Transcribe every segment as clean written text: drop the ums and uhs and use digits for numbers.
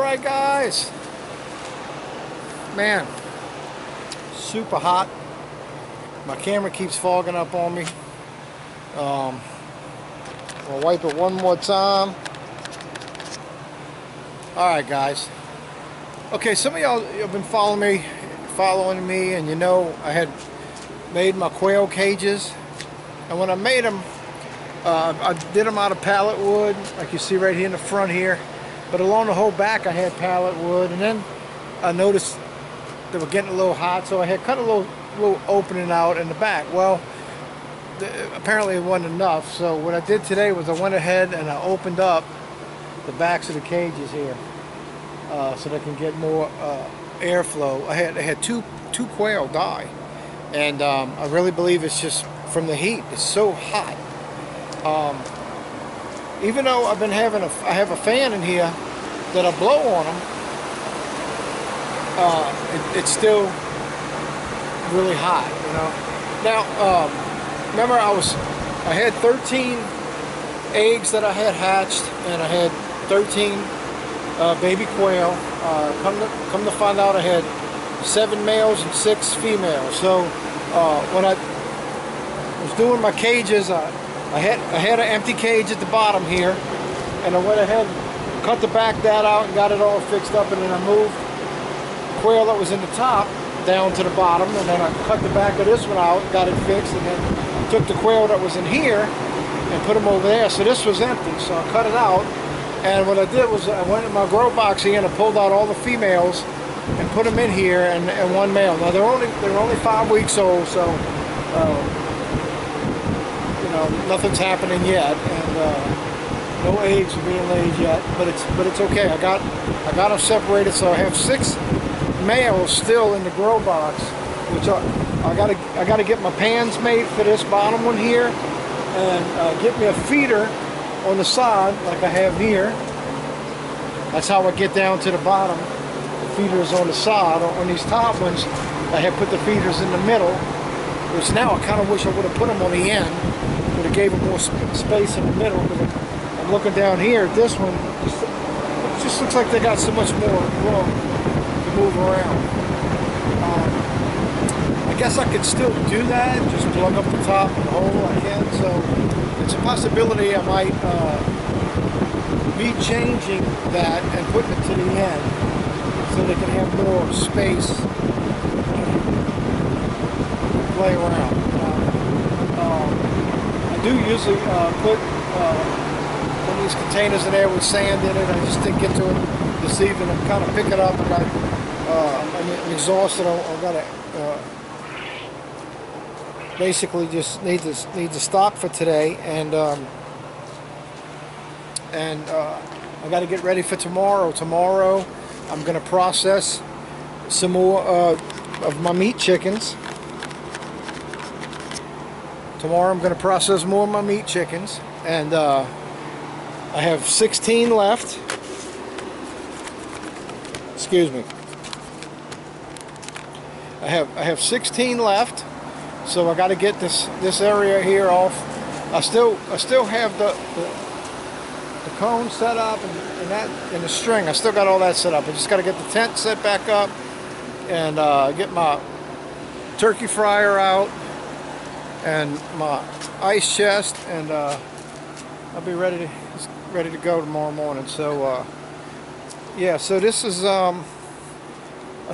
Alright guys, man, super hot. My camera keeps fogging up on me. I'll wipe it one more time. Alright guys, okay, some of y'all have been following me, and you know I had made my quail cages, and when I made them, I did them out of pallet wood, like you see right here in the front here. But along the whole back I had pallet wood, and then I noticed they were getting a little hot, so I had cut a little opening out in the back. Well, apparently it wasn't enough, so what I did today was I went ahead and I opened up the backs of the cages here so they can get more airflow. I had two quail die, and I really believe it's just from the heat. It's so hot. Even though I have a fan in here that I blow on them, it's still really hot, you know. Now, remember I had 13 eggs that I had hatched, and I had 13 baby quail. Come to find out, I had 7 males and 6 females. So when I was doing my cages, I had an empty cage at the bottom here, and I went ahead and cut the back that out and got it all fixed up, and then I moved the quail that was in the top down to the bottom, and then I cut the back of this one out, got it fixed, and then took the quail that was in here and put them over there. So this was empty, so I cut it out, and what I did was I went in my grow box here and I pulled out all the females and put them in here, and one male. Now they're only 5 weeks old, so nothing's happening yet, and no eggs are being laid yet, but it's okay. I got them separated, so I have 6 males still in the grow box, which I gotta get my pans made for this bottom one here, and get me a feeder on the side like I have here. That's how I get down to the bottom. The feeder is on the side. On these top ones, I have put the feeders in the middle, which now I kind of wish I would have put them on the end. Would have gave them more space in the middle. I'm looking down here at this one. It just looks like they got so much more room to move around. I guess I could still do that. Just plug up the top of the hole I can. So it's a possibility I might be changing that and putting it to the end so they can have more space to play around. I do usually put one of these containers in there with sand in it. I just didn't get to it this evening. I'm kind of picking it up. I'm exhausted. I've got to basically just need to stop for today, and I got to get ready for tomorrow. Tomorrow I'm going to process some more of my meat chickens. Tomorrow I'm going to process more of my meat chickens, and I have 16 left. Excuse me. I have 16 left, so I got to get this area here off. I still have the cone set up and the string. I still got all that set up. I just got to get the tent set back up and get my turkey fryer out and my ice chest, and I'll be ready to go tomorrow morning. So yeah, so this is I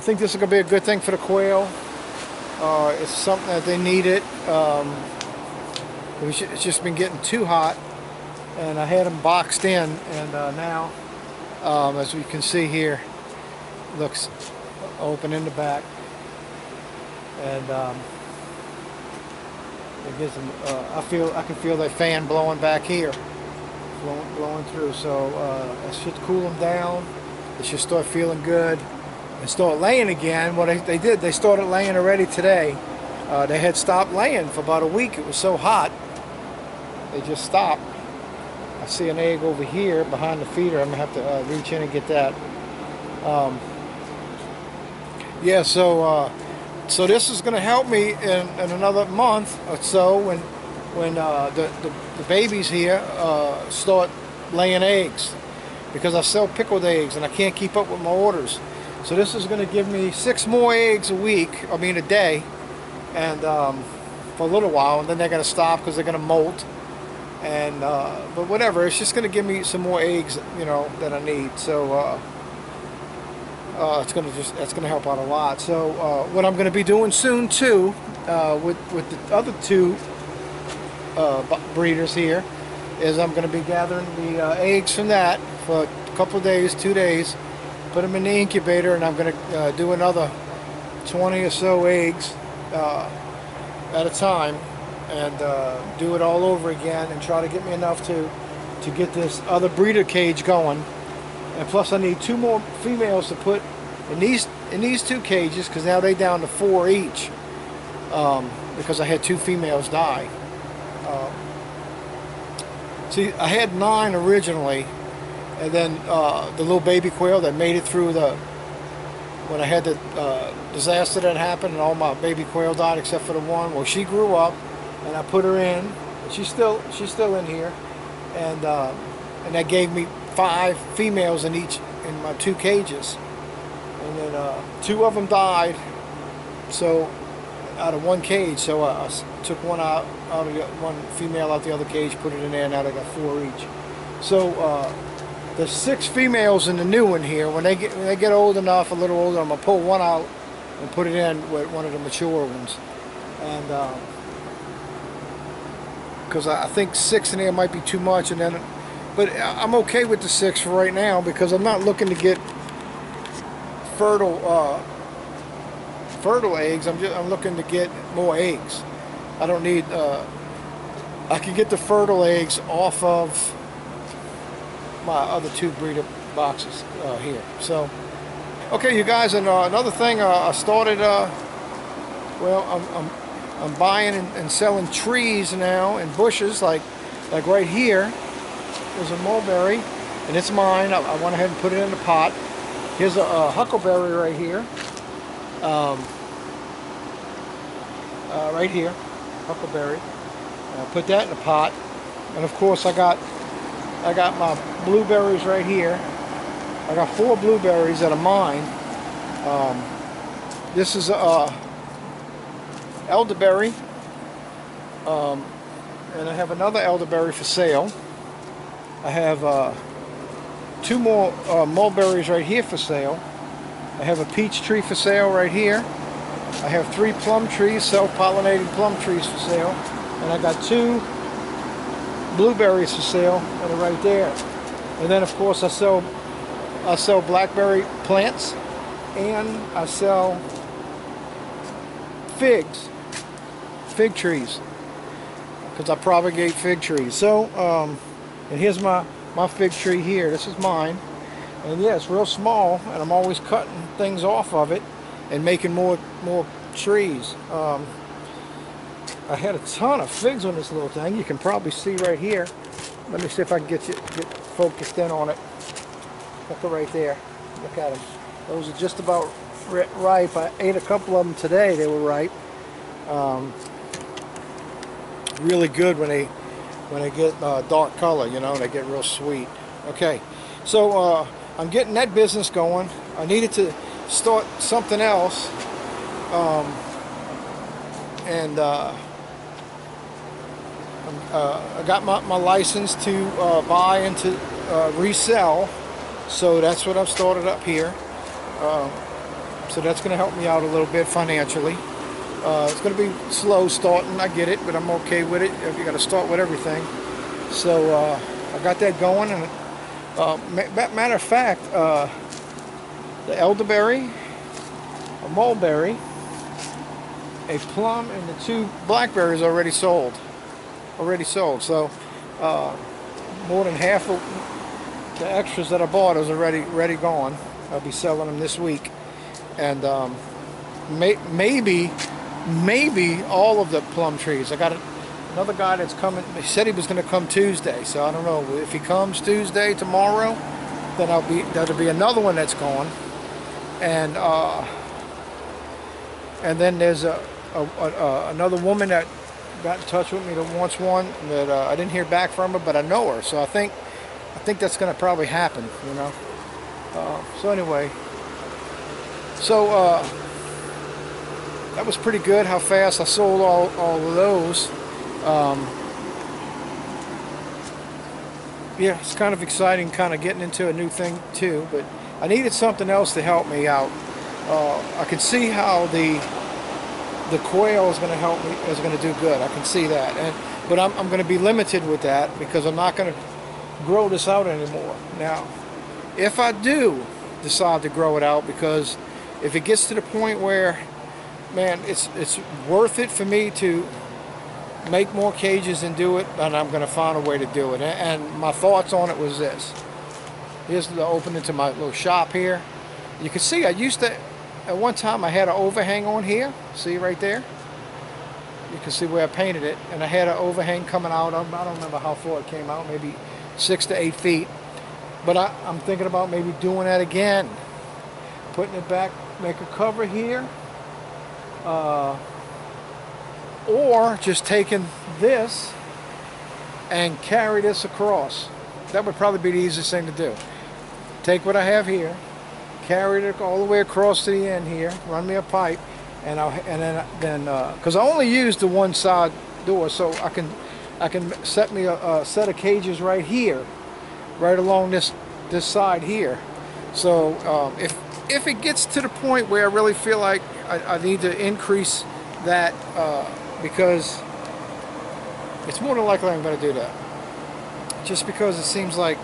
think this is gonna be a good thing for the quail. It's something that they needed. It's just been getting too hot, and I had them boxed in, and now as we can see here, it looks open in the back, and it gives them, I can feel that fan blowing back here, blowing through. So it should cool them down. They should start feeling good and start laying again. What they did, they started laying already today. They had stopped laying for about a week. It was so hot, they just stopped. I see an egg over here behind the feeder. I'm gonna have to reach in and get that. Yeah, so this is going to help me in another month or so when the babies here start laying eggs. because I sell pickled eggs and I can't keep up with my orders. So this is going to give me 6 more eggs a week, I mean a day, and for a little while, and then they're going to stop because they're going to molt. And but whatever, it's just going to give me some more eggs, you know, that I need. So that's going to help out a lot. So what I'm going to be doing soon too, with the other 2 breeders here, is I'm going to be gathering the eggs from that for a couple of days, 2 days, put them in the incubator, and I'm going to do another 20 or so eggs at a time, and do it all over again, and try to get me enough to get this other breeder cage going. And plus I need 2 more females to put in these 2 cages, because now they down to 4 each, because I had 2 females die. See, I had 9 originally, and then the little baby quail that made it through when I had the disaster that happened and all my baby quail died except for the one. Well, she grew up, and I put her in. She's still in here, and that gave me 5 females in my 2 cages, and then 2 of them died. So out of 1 cage, so I took one out of one female out the other cage, put it in there, and now they got 4 each. So there's 6 females in the new one here. When they get old enough, a little older, I'm gonna pull one out and put it in with one of the mature ones, and because I think 6 in there might be too much, and then, but I'm okay with the 6 for right now, because I'm not looking to get fertile eggs. I'm looking to get more eggs. I don't need. I can get the fertile eggs off of my other 2 breeder boxes here. So, okay, you guys, and another thing, I started. Well, I'm buying and selling trees now and bushes, like right here. There's a mulberry, and it's mine. I went ahead and put it in the pot. Here's a huckleberry right here. Right here, huckleberry. I put that in the pot, and of course I got my blueberries right here. I got 4 blueberries that are mine. This is elderberry, and I have another elderberry for sale. I have 2 more mulberries right here for sale. I have a peach tree for sale right here. I have 3 plum trees, self-pollinating plum trees for sale, and I got 2 blueberries for sale that are right there. And then of course I sell blackberry plants, and I sell fig trees, because I propagate fig trees. So and here's my fig tree here. This is mine, and yeah, it's real small, and I'm always cutting things off of it and making more trees. I had a ton of figs on this little thing. You can probably see right here. Let me see if I can get focused in on it. Look right there. Look at them. Those are just about ripe. I ate a couple of them today. They were ripe. Really good when they get dark color, you know, they get real sweet. Okay, so I'm getting that business going. I needed to start something else, and I got my license to buy and to resell, so that's what I've started up here. So that's going to help me out a little bit financially. It's going to be slow starting, I get it, but I'm okay with it. You got to start with everything. So I got that going, and matter of fact, the elderberry, a mulberry, a plum, and the 2 blackberries already sold. So more than half of the extras that I bought is already gone. I'll be selling them this week, and maybe all of the plum trees. I got another guy that's coming. He said he was going to come Tuesday, so I don't know if he comes Tuesday tomorrow. Then that'll be another one that's gone, and then there's another woman that got in touch with me that wants one that I didn't hear back from her, but I know her, so I think I think that's going to probably happen, you know. So anyway, so that was pretty good how fast I sold all of those. Yeah, it's kind of exciting, kind of getting into a new thing too, but I needed something else to help me out. I can see how the quail is going to help me, is going to do good. I can see that, but I'm going to be limited with that because I'm not going to grow this out anymore. Now, if I do decide to grow it out, because if it gets to the point where, man, it's worth it for me to make more cages and do it, then I'm going to find a way to do it. And my thoughts on it was this. Here's the opening to my little shop here. You can see I used to, at one time I had an overhang on here. See right there? You can see where I painted it. And I had an overhang coming out of, I don't remember how far it came out, maybe 6 to 8 feet. But I'm thinking about maybe doing that again. Putting it back, make a cover here. Or just taking this and carry this across. That would probably be the easiest thing to do. Take what I have here, carry it all the way across to the end here, run me a pipe, and then because I only use the one side door, so I can set me a set of cages right here, right along this side here. So if it gets to the point where I really feel like I need to increase that, because it's more than likely I'm going to do that, just because it seems like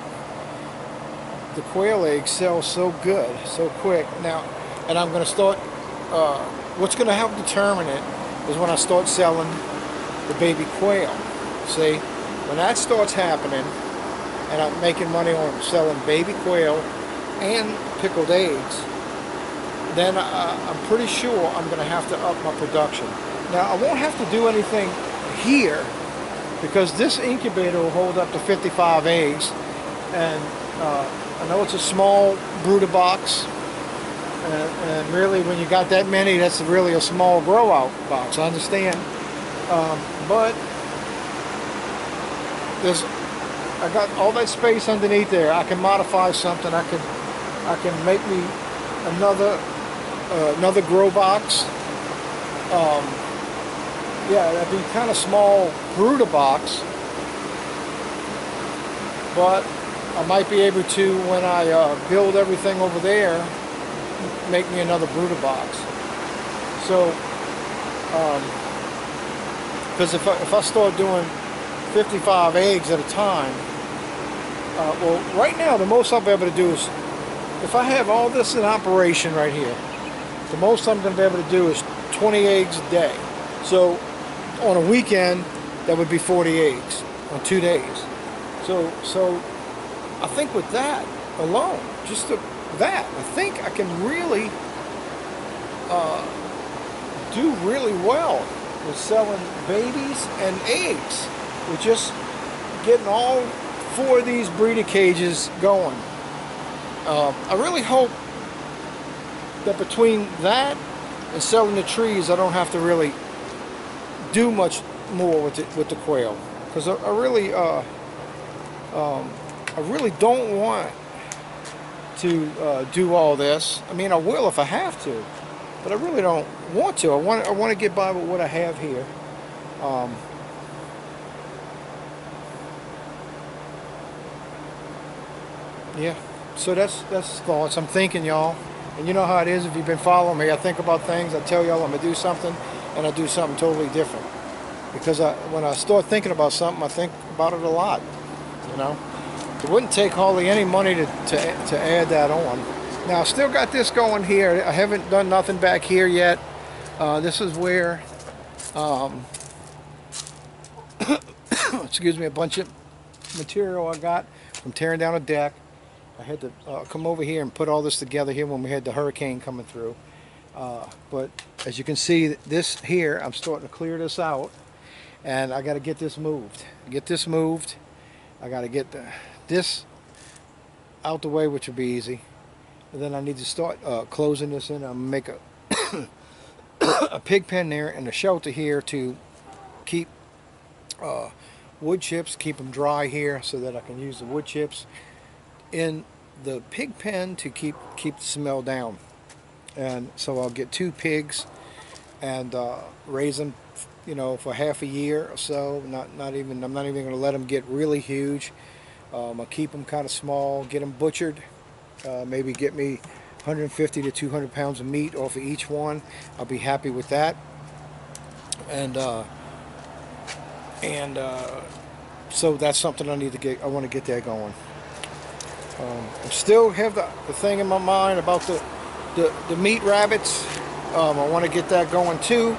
the quail eggs sell so good, so quick now. And I'm going to start, what's going to help determine it is when I start selling the baby quail. See, when that starts happening and I'm making money on selling baby quail and pickled eggs, then I'm pretty sure I'm going to have to up my production. Now, I won't have to do anything here because this incubator will hold up to 55 eggs, and I know it's a small brooder box, and really when you got that many, that's really a small grow out box, I understand. But I got all that space underneath there. I can modify something. I can make me another grow box. Yeah, that'd be kind of small brooder box, but I might be able to, when I build everything over there, make me another brooder box. So, because if I start doing 55 eggs at a time, well, right now the most I'll be able to do is, if I have all this in operation right here, the most I'm going to be able to do is 20 eggs a day. So on a weekend, that would be 40 eggs on 2 days. So I think with that alone, just that, I think I can really do really well with selling babies and eggs. With just getting all 4 of these breeder cages going. I really hope that between that and selling the trees, I don't have to really do much more with the quail, because I really don't want to do all this. I mean, I will if I have to, but I really don't want to. I want to get by with what I have here. Yeah, so that's thoughts. I'm thinking, y'all, and you know how it is if you've been following me. I think about things, I tell y'all I'm gonna do something, and I do something totally different. Because when I start thinking about something, I think about it a lot. You know, it wouldn't take hardly any money to add that on. Now, I still got this going here. I haven't done nothing back here yet. This is where, excuse me, a bunch of material I got from tearing down a deck. I had to come over here and put all this together here when we had the hurricane coming through. But as you can see, this here, I'm starting to clear this out, and I got to get this moved. I got to get this out the way, which will be easy. And then I need to start closing this in. I'm gonna make a pig pen there and a shelter here to keep wood chips, keep them dry here so that I can use the wood chips in the pig pen to keep the smell down. And so I'll get 2 pigs and raise them, you know, for half a year or so. I'm not even going to let them get really huge. I'll keep them kind of small, get them butchered, maybe get me 150 to 200 pounds of meat off of each one. I'll be happy with that. And so that's something I want to get that going. I still have the thing in my mind about the meat rabbits. I want to get that going too,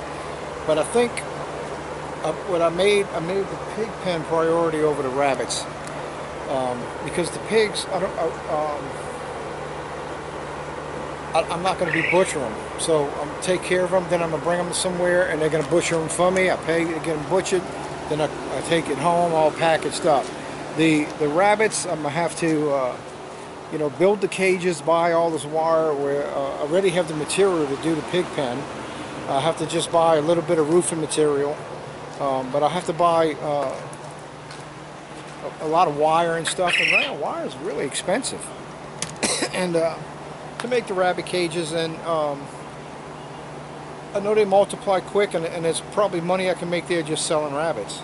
but I think what I made the pig pen priority over the rabbits, because the pigs, I'm not going to be butchering them, so I'm going to take care of them. Then I'm going to bring them somewhere, and they're going to butcher them for me. I pay to get them butchered. Then I take it home, all packaged up. The rabbits, I'm going to have to, you know, build the cages, buy all this wire. Where I already have the material to do the pig pen. I have to just buy a little bit of roofing material, but I have to buy a lot of wire and stuff. And wire is really expensive. And to make the rabbit cages, and I know they multiply quick, and there's probably money I can make there just selling rabbits.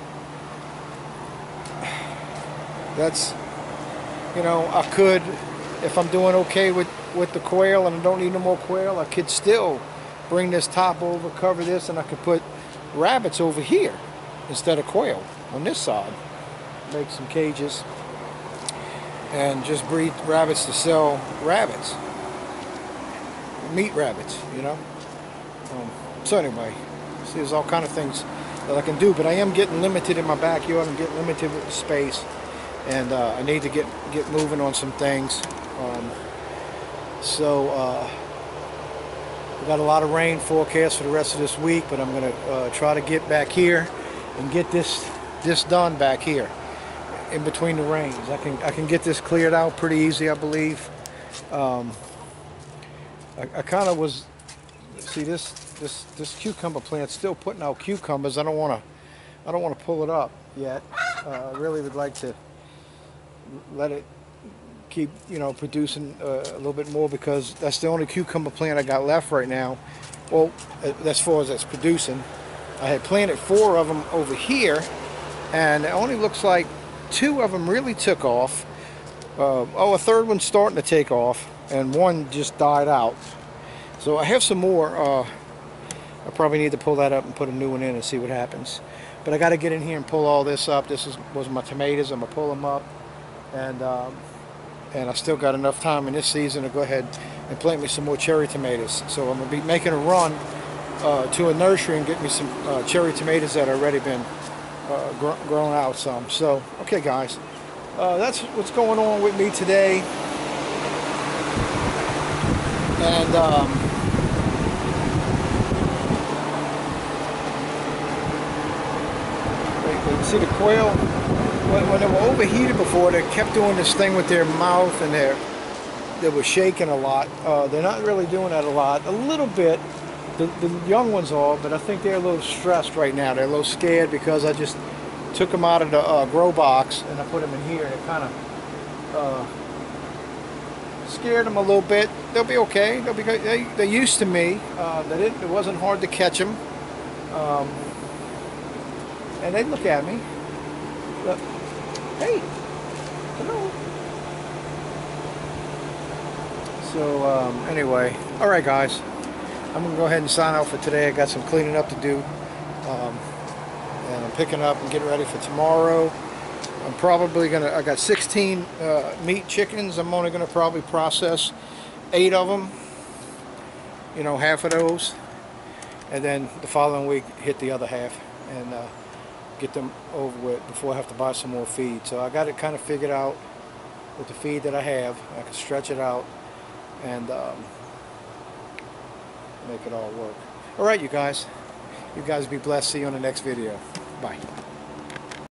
That's, you know, I could, if I'm doing okay with the quail and I don't need no more quail, I could still bring this top over, cover this, and I could put rabbits over here instead of quail on this side. Make some cages and just breed rabbits to sell rabbits. Meat rabbits, you know. So anyway, see, there's all kind of things that I can do, but I am getting limited in my backyard. I'm getting limited with the space, and I need to get moving on some things. We got a lot of rain forecast for the rest of this week, but I'm going to try to get back here and get this done back here in between the rains. I can get this cleared out pretty easy, I believe. I kind of was, see, this cucumber plant's still putting out cucumbers. I don't want to pull it up yet. I really would like to let it keep, you know, producing a little bit more, because that's the only cucumber plant I got left right now. Well, as far as that's producing, I had planted 4 of them over here, and it only looks like 2 of them really took off. A third one's starting to take off, and 1 just died out. So I have some more. I probably need to pull that up and put a new one in and see what happens. But I got to get in here and pull all this up. This was my tomatoes. I'm gonna pull them up, and I still got enough time in this season to go ahead and plant me some more cherry tomatoes. So I'm gonna be making a run to a nursery and get me some cherry tomatoes that have already been grown out some. So okay, guys, that's what's going on with me today. And see, the quail, when they were overheated before, they kept doing this thing with their mouth, and they were shaking a lot. They're not really doing that a lot. A little bit, the young ones are, but I think they're a little stressed right now. They're a little scared because I just took them out of the grow box and I put them in here, and it kind of scared them a little bit. They'll be okay. They'll be good. They're used to me. It wasn't hard to catch them. And they look at me. Look. Hey. Hello. So anyway, all right, guys. I'm gonna go ahead and sign out for today. I got some cleaning up to do, and I'm picking up and getting ready for tomorrow. I'm probably gonna. I got 16 meat chickens. I'm only gonna probably process 8 of them. You know, half of those, and then the following week hit the other half and get them over with before I have to buy some more feed. So I got it kind of figured out with the feed that I have. I can stretch it out and make it all work. All right, you guys be blessed. See you on the next video. Bye.